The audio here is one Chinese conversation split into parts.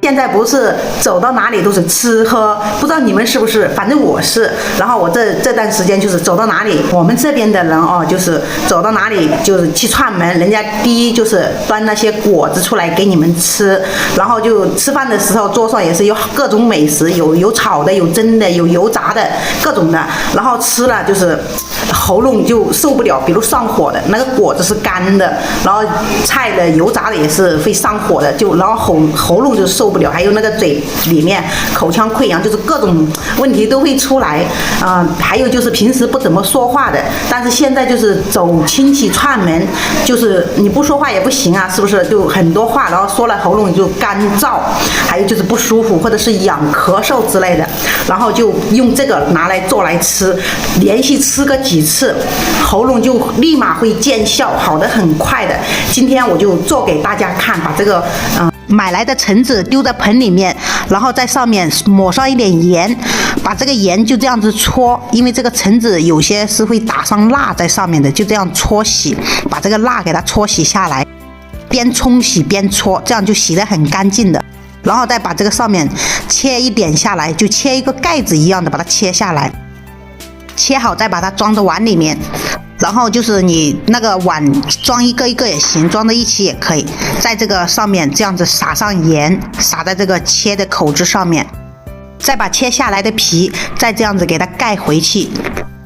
现在不是走到哪里都是吃喝，不知道你们是不是？反正我是。然后我这段时间就是走到哪里，我们这边的人哦，就是走到哪里就是去串门，人家第一就是端那些果子出来给你们吃，然后就吃饭的时候桌上也是有各种美食，有炒的，有蒸的，有油炸的，各种的。然后吃了就是喉咙就受不了，比如上火的那个果子是干的，然后菜的油炸的也是会上火的，然后喉咙就受不了，还有那个嘴里面口腔溃疡，就是各种问题都会出来还有就是平时不怎么说话的，但是现在就是走亲戚串门，就是你不说话也不行啊，是不是？就很多话，然后说了喉咙就干燥，还有就是不舒服或者是痒咳嗽之类的，然后就用这个拿来做来吃，连续吃个几次，喉咙就立马会见效，好的很快的。今天我就做给大家看，把这个买来的橙子丢在盆里面，然后在上面抹上一点盐，把这个盐就这样子搓，因为这个橙子有些是会打上蜡在上面的，就这样搓洗，把这个蜡给它搓洗下来，边冲洗边搓，这样就洗得很干净的。然后再把这个上面切一点下来，就切一个盖子一样的把它切下来，切好再把它装到碗里面。然后就是你那个碗装一个一个也行，装在一起也可以，在这个上面这样子撒上盐，撒在这个切的口子上面，再把切下来的皮再这样子给它盖回去，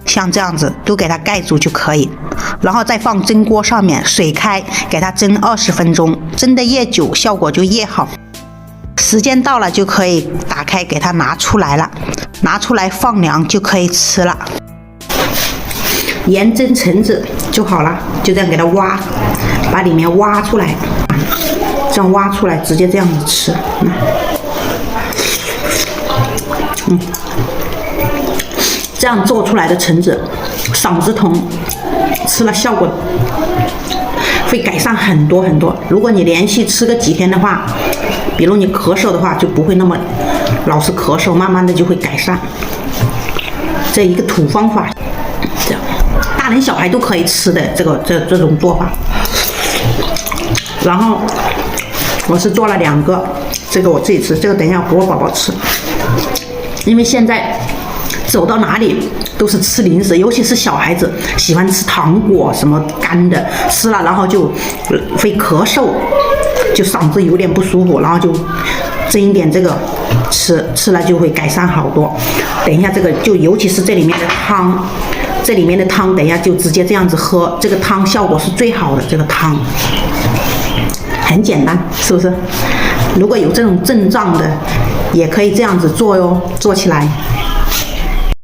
像这样子都给它盖住就可以。然后再放蒸锅上面，水开给它蒸20分钟，蒸得越久效果就越好。时间到了就可以打开给它拿出来了，拿出来放凉就可以吃了。盐蒸橙子就好了，就这样给它挖，把里面挖出来，这样挖出来直接这样子吃。这样做出来的橙子嗓子疼，吃了效果会改善很多很多。如果你连续吃个几天的话，比如你咳嗽的话就不会那么老是咳嗽，慢慢的就会改善。这一个土方法，这样大人小孩都可以吃的这种做法。然后我是做了2个，这个我自己吃，这个等一下给我宝宝吃，因为现在走到哪里都是吃零食，尤其是小孩子喜欢吃糖果什么干的，吃了然后就会咳嗽，就嗓子有点不舒服，然后就蒸一点这个吃了就会改善好多。等一下这个就尤其是这里面的汤，这里面的汤等一下就直接这样子喝，这个汤效果是最好的。这个汤很简单，是不是？如果有这种症状的也可以这样子做哟，做起来